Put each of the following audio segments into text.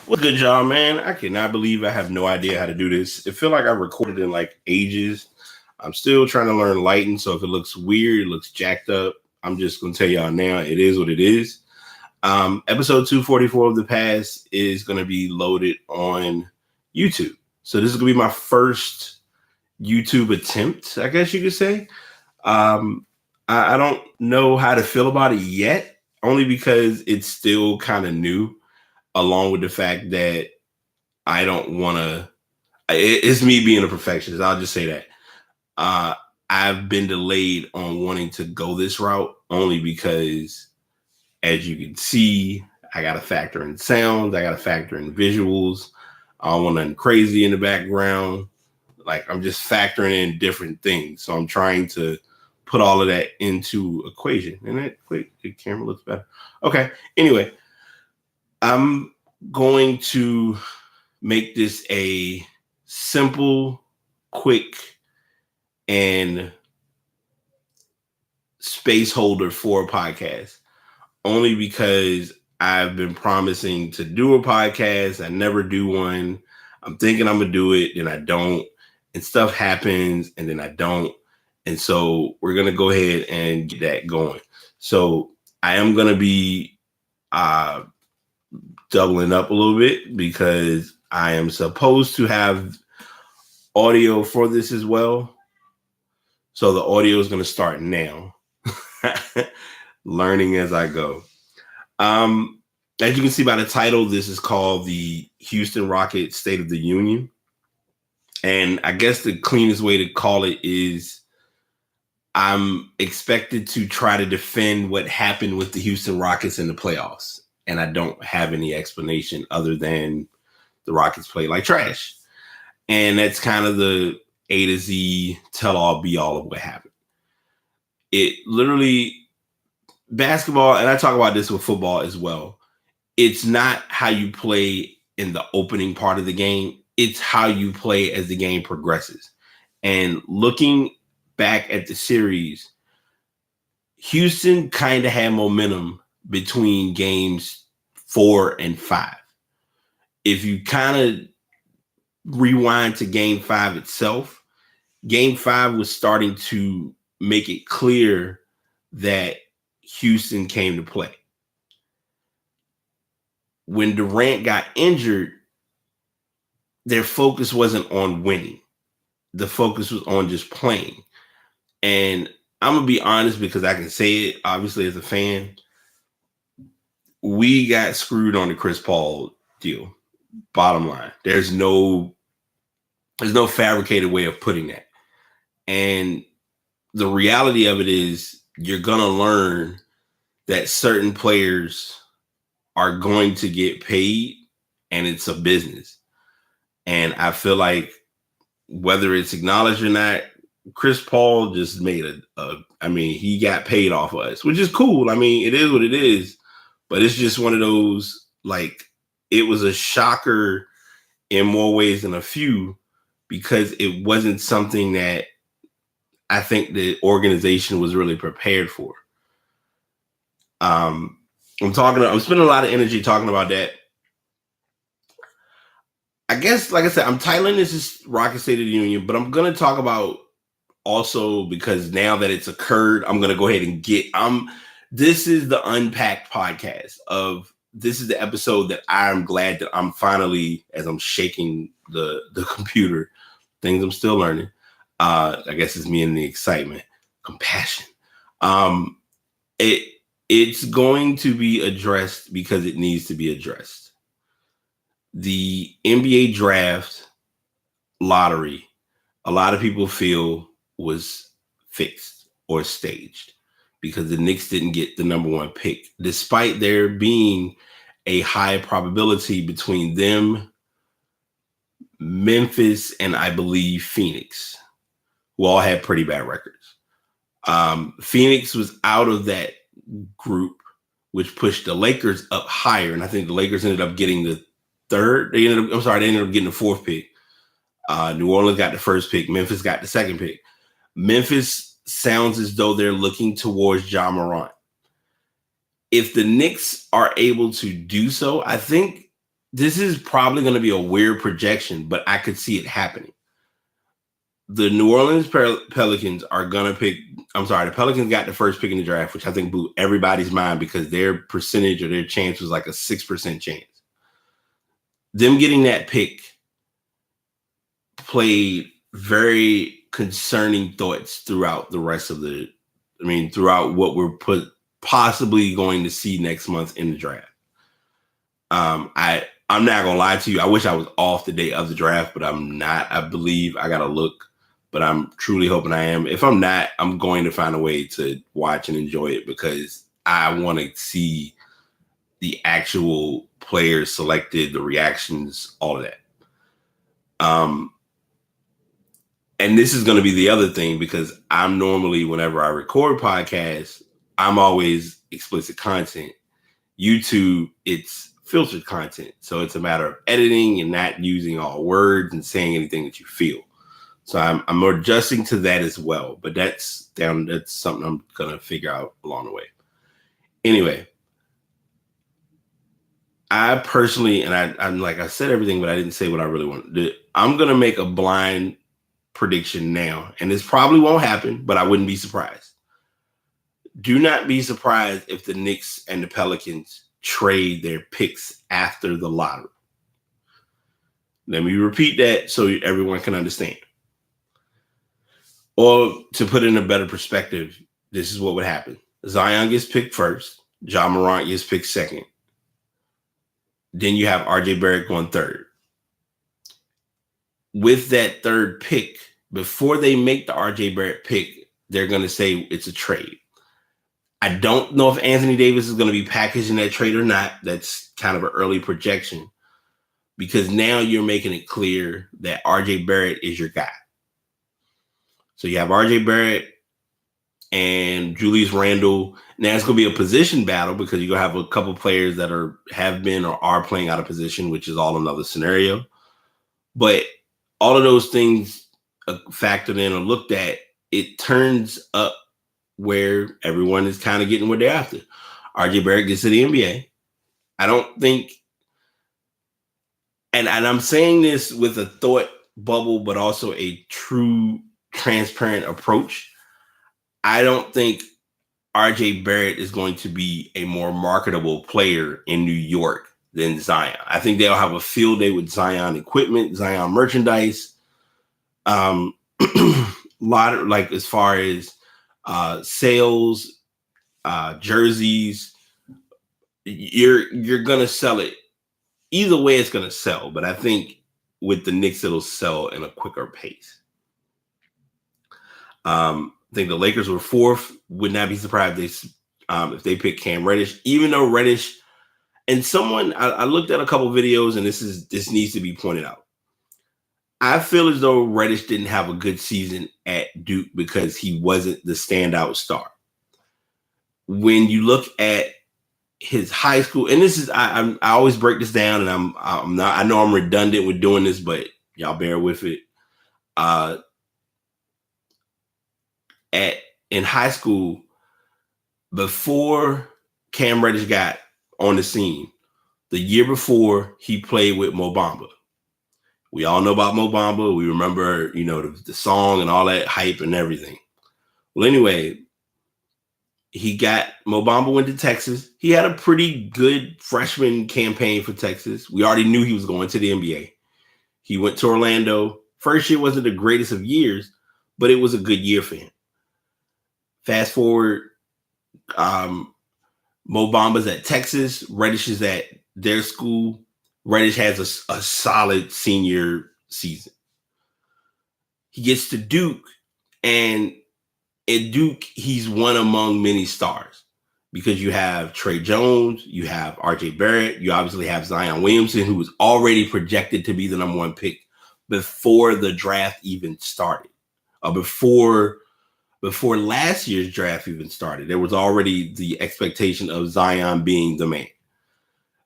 Well, good job, man. I cannot believe I have no idea how to do this. It feel like I recorded in like ages. I'm still trying to learn lighting, so if it looks weird, it looks jacked up, I'm just gonna tell y'all now, it is what it is. Episode 244 of the past is gonna be loaded on YouTube. So this is gonna be my first YouTube attempt, I guess you could say. I don't know how to feel about it yet, only because it's still kind of new, along with the fact that I don't want to. It's me being a perfectionist. I'll just say that. Uh, I've been delayed on wanting to go this route only because, as you can see, I got to factor in sounds, I got to factor in visuals. I don't want nothing crazy in the background. Like I'm just factoring in different things. So I'm trying to put all of that into equation. And that wait, the camera looks better. Okay. Anyway, I'm going to make this a simple, quick, and space holder for a podcast. Only because I've been promising to do a podcast. I never do one. I'm thinking I'm going to do it, and I don't. And stuff happens, and then I don't. And so we're going to go ahead and get that going. So I am going to be doubling up a little bit because I am supposed to have audio for this as well. So the audio is going to start now. Learning as I go. As you can see by the title, this is called the Houston Rockets State of the Union. And I guess the cleanest way to call it is I'm expected to try to defend what happened with the Houston Rockets in the playoffs. And I don't have any explanation other than the Rockets play like trash. And that's kind of the A to Z tell all be all of what happened. It literally, basketball, and I talk about this with football as well, it's not how you play in the opening part of the game. It's how you play as the game progresses. And looking back at the series, Houston kind of had momentum between games 4 and 5. If you kind of rewind to game 5 itself, game 5 was starting to make it clear that Houston came to play. When Durant got injured, their focus wasn't on winning. The focus was on just playing. And I'm going to be honest because I can say it, obviously, as a fan. We got screwed on the Chris Paul deal. Bottom line. There's no fabricated way of putting that. And the reality of it is you're going to learn that certain players are going to get paid and it's a business. And I feel like whether it's acknowledged or not, Chris Paul just made he got paid off of us, which is cool. I mean, it is what it is, but it's just one of those, like, it was a shocker in more ways than a few because it wasn't something that I think the organization was really prepared for. I'm spending a lot of energy talking about that. I guess, like I said, I'm titling this is Rocket State of the Union, but I'm going to talk about also because now that it's occurred, I'm going to go ahead and this is the Unpacked podcast this is the episode that I'm glad that I'm finally, as I'm shaking the computer, things I'm still learning. I guess it's me and the excitement, compassion. It's going to be addressed because it needs to be addressed. The NBA draft lottery, a lot of people feel was fixed or staged because the Knicks didn't get the number 1 pick, despite there being a high probability between them, Memphis, and I believe Phoenix, who all had pretty bad records. Phoenix was out of that group, which pushed the Lakers up higher. And I think the Lakers ended up getting the 3rd. They ended up getting the 4th pick. New Orleans got the 1st pick. Memphis got the 2nd pick. Memphis sounds as though they're looking towards Ja Morant. If the Knicks are able to do so, I think this is probably going to be a weird projection, but I could see it happening. The New Orleans Pelicans are going to pick. I'm sorry, the Pelicans got the first pick in the draft, which I think blew everybody's mind because their percentage or their chance was like a 6% chance. Them getting that pick played very concerning thoughts throughout the rest of throughout what we're possibly going to see next month in the draft. I'm not gonna lie to you. I wish I was off the day of the draft, but I'm not. I believe I gotta look, but I'm truly hoping I am. If I'm not, I'm going to find a way to watch and enjoy it because I want to see the actual players selected, the reactions, all of that. And this is going to be the other thing because I'm normally, whenever I record podcasts, I'm always explicit content. YouTube, it's filtered content. So it's a matter of editing and not using all words and saying anything that you feel. So I'm adjusting to that as well. But that's something I'm going to figure out along the way. Anyway, I personally, and I'm like, I said everything, but I didn't say what I really wanted to do. I'm going to make a blind prediction now, and this probably won't happen, but I wouldn't be surprised. Do not be surprised if the Knicks and the Pelicans trade their picks after the lottery. Let me repeat that so everyone can understand. Or to put it in a better perspective, this is what would happen. Zion gets picked first. Ja Morant gets picked second. Then you have RJ Barrett going third. With that third pick, before they make the RJ Barrett pick, they're going to say it's a trade. I don't know if Anthony Davis is going to be packaged in that trade or not. That's kind of an early projection because now you're making it clear that RJ Barrett is your guy. So you have RJ Barrett and Julius Randle. Now it's going to be a position battle because you're going to have a couple players that have been or are playing out of position, which is all another scenario. But all of those things factored in or looked at, it turns up where everyone is kind of getting what they're after. RJ Barrett gets to the NBA. I don't think, and I'm saying this with a thought bubble, but also a true transparent approach. I don't think RJ Barrett is going to be a more marketable player in New York than Zion. I think they'll have a field day with Zion equipment, Zion merchandise. A lot of like as far as sales, jerseys, you're gonna sell it. Either way, it's gonna sell. But I think with the Knicks, it'll sell in a quicker pace. I think the Lakers were fourth. Would not be surprised if they pick Cam Reddish, even though Reddish and someone I looked at a couple videos, and this needs to be pointed out. I feel as though Reddish didn't have a good season at Duke because he wasn't the standout star. When you look at his high school, and this is I always break this down, and I'm not. I know I'm redundant with doing this, but y'all bear with it. In high school, before Cam Reddish got on the scene, the year before he played with Mo Bamba. We all know about Mo Bamba. We remember, the song and all that hype and everything. Well, anyway, Mo Bamba went to Texas. He had a pretty good freshman campaign for Texas. We already knew he was going to the NBA. He went to Orlando. First year wasn't the greatest of years, but it was a good year for him. Fast forward, Mo Bamba's at Texas. Reddish is at their school. Reddish has a solid senior season. He gets to Duke, and at Duke, he's one among many stars because you have Trey Jones, you have RJ Barrett, you obviously have Zion Williamson, who was already projected to be the number one pick before the draft even started, or before last year's draft even started. There was already the expectation of Zion being the man.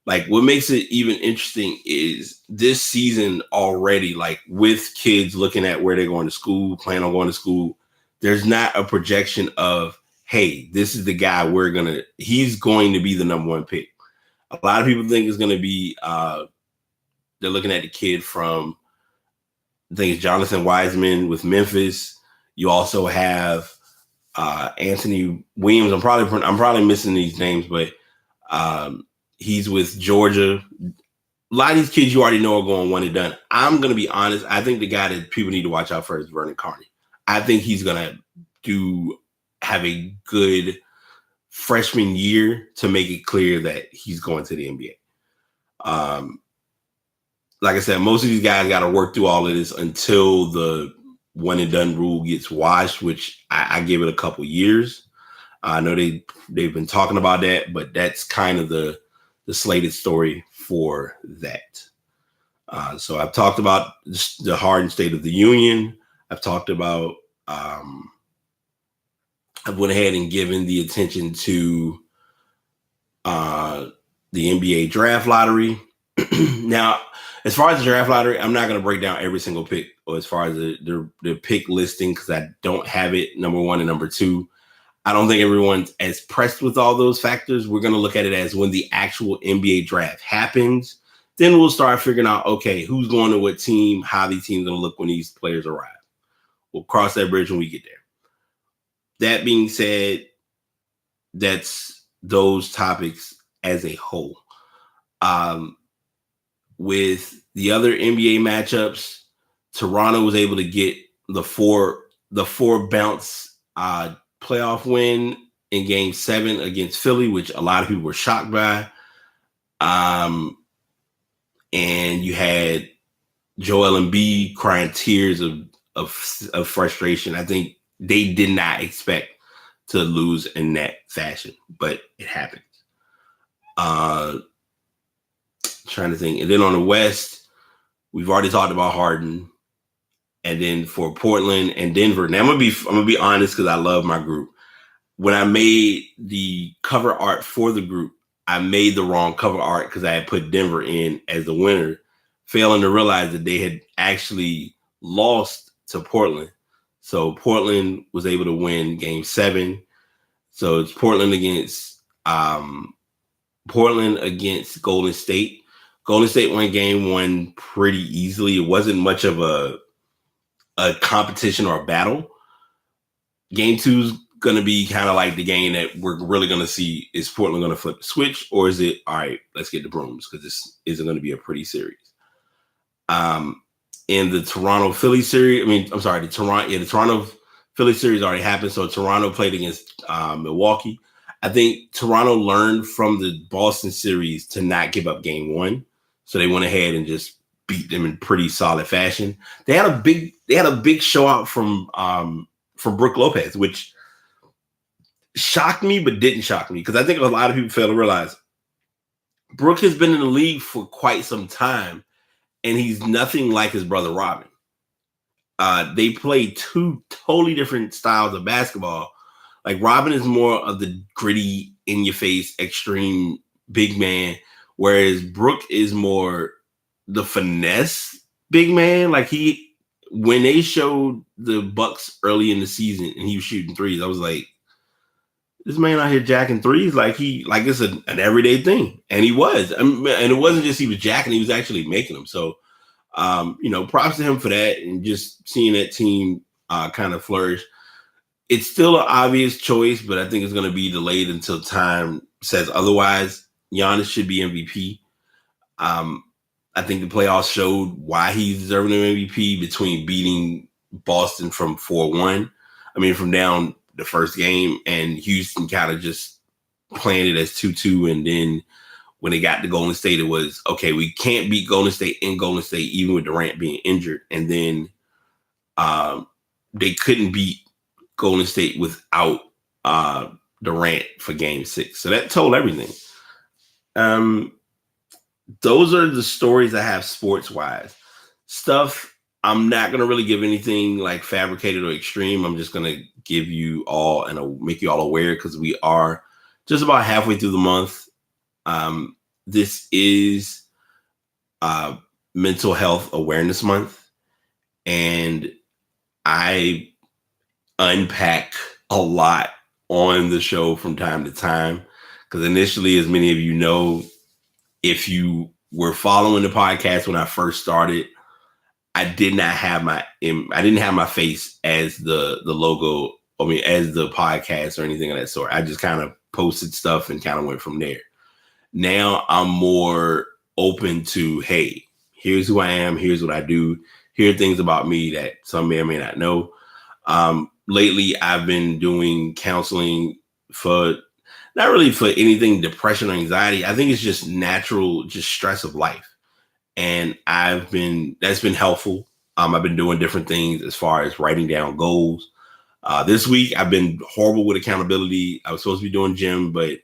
Like, what makes it even interesting is this season already, like with kids looking at where they're going to school, plan on going to school, there's not a projection of, hey, this is the guy he's going to be the number one pick. A lot of people think it's going to be they're looking at the kid from, I think it's Jonathan Wiseman with Memphis. You also have Anthony Williams. I'm probably missing these names, but he's with Georgia. A lot of these kids you already know are going one and done. I'm going to be honest. I think the guy that people need to watch out for is Vernon Carney. I think he's going to have a good freshman year to make it clear that he's going to the NBA. Like I said, most of these guys got to work through all of this until the one and done rule gets washed, which I give it a couple years. I know they've been talking about that, but that's kind of the slated story for that. So I've talked about the Harden State of the Union. I've talked about, I've went ahead and given the attention to the NBA draft lottery. Now, as far as the draft lottery, I'm not going to break down every single pick, or as far as the pick listing, because I don't have it, number one and number two. I don't think everyone's as pressed with all those factors. We're going to look at it as when the actual NBA draft happens. Then we'll start figuring out, okay, who's going to what team, how these teams are going to look when these players arrive. We'll cross that bridge when we get there. That being said, that's those topics as a whole. With the other NBA matchups, Toronto was able to get the four bounce playoff win in Game 7 against Philly, which a lot of people were shocked by. And you had Joel Embiid crying tears of frustration. I think they did not expect to lose in that fashion, but it happened. Trying to think. And then on the West, we've already talked about Harden. And then for Portland and Denver. Now I'm gonna be honest, because I love my group. When I made the cover art for the group, I made the wrong cover art because I had put Denver in as the winner, failing to realize that they had actually lost to Portland. So Portland was able to win Game 7. So it's Portland against Golden State. Golden State won Game 1 pretty easily. It wasn't much of a competition or a battle. Game 2 is going to be kind of like the game that we're really going to see. Is Portland going to flip the switch, or is it, all right, let's get the brooms, because this isn't going to be a pretty series. In the Toronto-Philly series, the Toronto-Philly series already happened, so Toronto played against Milwaukee. I think Toronto learned from the Boston series to not give up Game 1, so they went ahead and just beat them in pretty solid fashion. They had a big show out from Brook Lopez, which shocked me but didn't shock me, because I think a lot of people fail to realize Brook has been in the league for quite some time, and he's nothing like his brother Robin. They play two totally different styles of basketball. Like, Robin is more of the gritty, in-your-face, extreme big man, whereas Brook is more the finesse big man. Like, when they showed the Bucks early in the season and he was shooting threes, I was like, this man out here jacking threes like it's an everyday thing. And he was. And it wasn't just he was jacking, he was actually making them. So, props to him for that, and just seeing that team kind of flourish. It's still an obvious choice, but I think it's going to be delayed until time says otherwise. Giannis should be MVP. I think the playoffs showed why he's deserving of MVP between beating Boston from 4-1. From down the first game, and Houston kind of just playing it as 2-2. And then when they got to Golden State, it was, okay, we can't beat Golden State in Golden State, even with Durant being injured. And then they couldn't beat Golden State without Durant for Game 6. So that told everything. Those are the stories I have sports-wise. Stuff, I'm not going to really give anything like fabricated or extreme. I'm just going to give you all and make you all aware, because we are just about halfway through the month. This is Mental Health Awareness Month, and I unpack a lot on the show from time to time, because initially, as many of you know, if you were following the podcast when I first started, I didn't have my face as the logo. I mean, as the podcast or anything of that sort. I just kind of posted stuff and kind of went from there. Now I'm more open to, hey, here's who I am. Here's what I do. Here are things about me that some may or may not know. Lately, I've been doing counseling for not really for anything depression or anxiety. I think it's just natural, just stress of life. And that's been helpful. I've been doing different things as far as writing down goals. This week, I've been horrible with accountability. I was supposed to be doing gym, but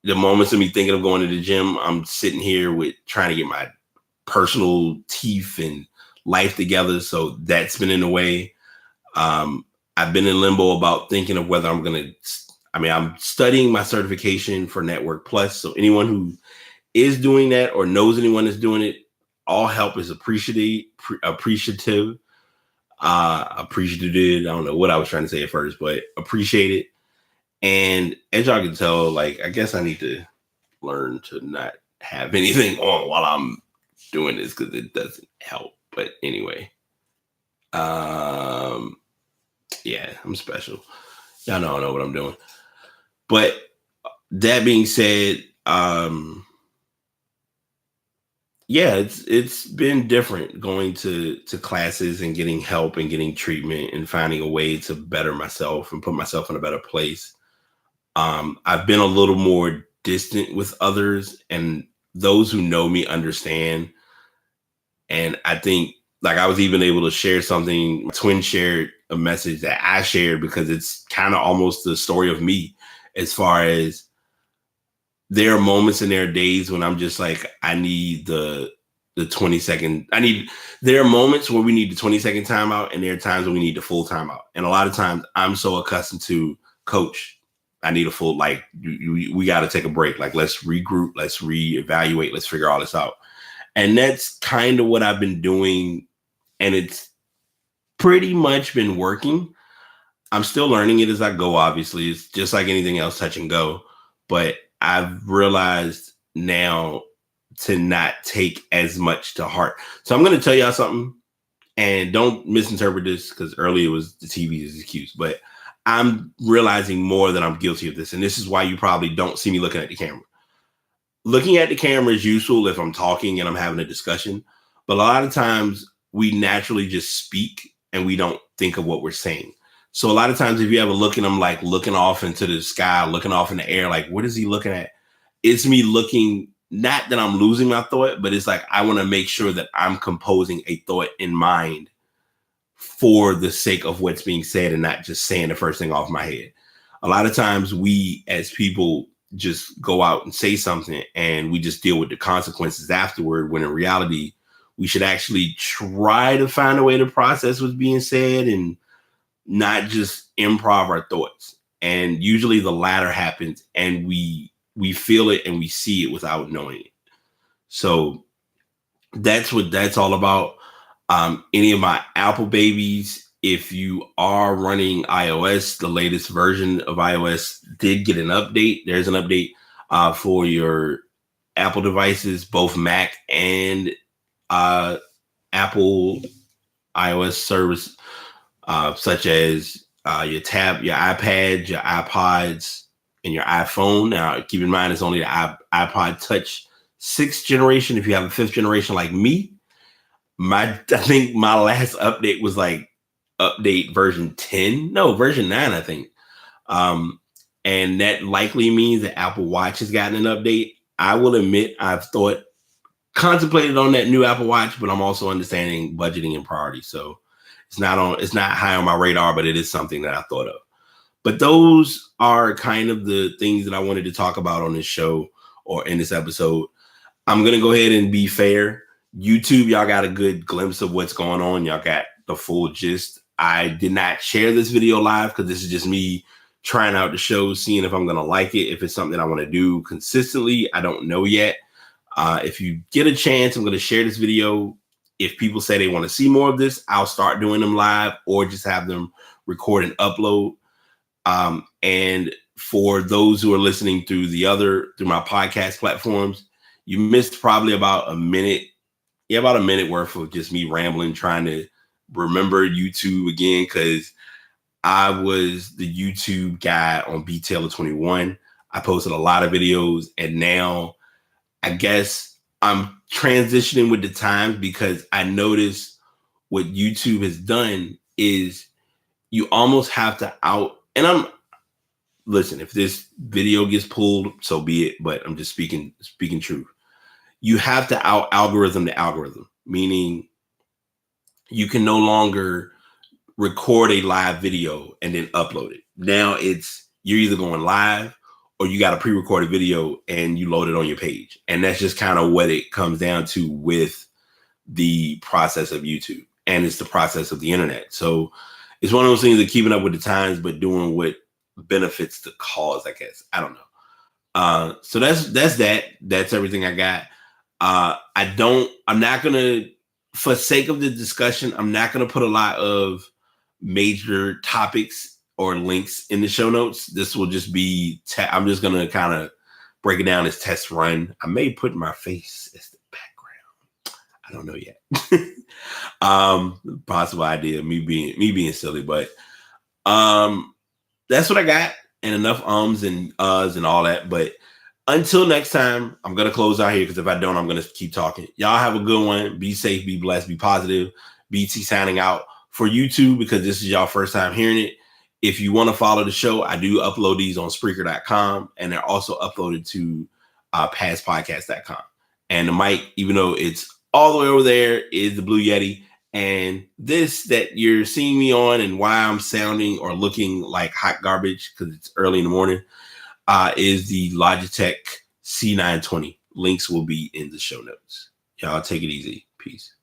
the moments of me thinking of going to the gym, I'm sitting here with trying to get my personal teeth and life together. So that's been in the way. I've been in limbo about thinking of whether I'm studying my certification for Network Plus. So anyone who is doing that or knows anyone that's doing it, all help is appreciative. I don't know what I was trying to say at first, but appreciate it. And as y'all can tell, like, I guess I need to learn to not have anything on while I'm doing this because it doesn't help. But anyway, yeah, I'm special. Y'all know what I'm doing. But that being said, yeah, it's been different going to classes and getting help and getting treatment and finding a way to better myself and put myself in a better place. I've been a little more distant with others, and those who know me understand. And I think, like, I was even able to share something. My twin shared a message that I shared because it's kind of almost the story of me, as far as there are moments and there are days when I'm just like, I need the 20-second. There are moments where we need the 20-second timeout, and there are times when we need the full timeout. And a lot of times I'm so accustomed to, coach, I need a full, like, we got to take a break. Like, let's regroup, let's reevaluate, let's figure all this out. And that's kind of what I've been doing. And it's pretty much been working. I'm still learning it as I go, obviously. It's just like anything else, touch and go. But I've realized now to not take as much to heart. So I'm going to tell y'all something, and don't misinterpret this, because earlier it was the TV's excuse, but I'm realizing more that I'm guilty of this. And this is why you probably don't see me looking at the camera. Looking at the camera is useful if I'm talking and I'm having a discussion, but a lot of times we naturally just speak and we don't think of what we're saying. So a lot of times if you ever look and I'm like looking off into the sky, looking off in the air, like, what is he looking at? It's me looking, not that I'm losing my thought, but it's like, I want to make sure that I'm composing a thought in mind for the sake of what's being said and not just saying the first thing off my head. A lot of times we as people just go out and say something and we just deal with the consequences afterward, when in reality, we should actually try to find a way to process what's being said and not just improv our thoughts. And usually the latter happens and we feel it and we see it without knowing it. So that's what that's all about. Any of my Apple babies, if you are running iOS, the latest version of iOS did get an update. There's an update for your Apple devices, both Mac and Apple iOS service, such as your tab, your iPads, your iPods, and your iPhone. Now, keep in mind, it's only the iPod Touch 6th generation. If you have a 5th generation like me, I think my last update was like update version 9, I think. And that likely means that Apple Watch has gotten an update. I will admit I've contemplated on that new Apple Watch, but I'm also understanding budgeting and priorities. So it's not high on my radar, but it is something that I thought of. But those are kind of the things that I wanted to talk about on this show or in this episode. I'm going to go ahead and be fair. YouTube, y'all got a good glimpse of what's going on. Y'all got the full gist. I did not share this video live because this is just me trying out the show, seeing if I'm going to like it. If it's something I want to do consistently, I don't know yet. If you get a chance, I'm going to share this video. If people say they want to see more of this, I'll start doing them live or just have them record and upload. And for those who are listening through my podcast platforms, You missed probably about a minute. Yeah, about a minute worth of just me rambling, trying to remember YouTube again, because I was the YouTube guy on B Taylor 21. I posted a lot of videos, and now I guess I'm transitioning with the times, because I noticed what YouTube has done is you almost have to listen, if this video gets pulled, so be it, but I'm just speaking truth. You have to out algorithm the algorithm, meaning you can no longer record a live video and then upload it. Now you're either going live or you got a pre-recorded video and you load it on your page. And that's just kind of what it comes down to with the process of YouTube. And it's the process of the internet. So it's one of those things of keeping up with the times, but doing what benefits the cause, I guess. I don't know. So that's everything I got. I'm not going to, for sake of the discussion, I'm not going to put a lot of major topics or links in the show notes. This will just be, I'm just going to kind of break it down as test run. I may put my face as the background. I don't know yet. Possible idea, me being silly, but that's what I got, and enough ums and uhs and all that. But until next time, I'm going to close out here, because if I don't, I'm going to keep talking. Y'all have a good one. Be safe, be blessed, be positive. BT signing out for YouTube, because this is y'all first time hearing it. If you want to follow the show, I do upload these on Spreaker.com, and they're also uploaded to passpodcast.com. And the mic, even though it's all the way over there, is the Blue Yeti. And this that you're seeing me on, and why I'm sounding or looking like hot garbage because it's early in the morning, is the Logitech C920. Links will be in the show notes. Y'all take it easy. Peace.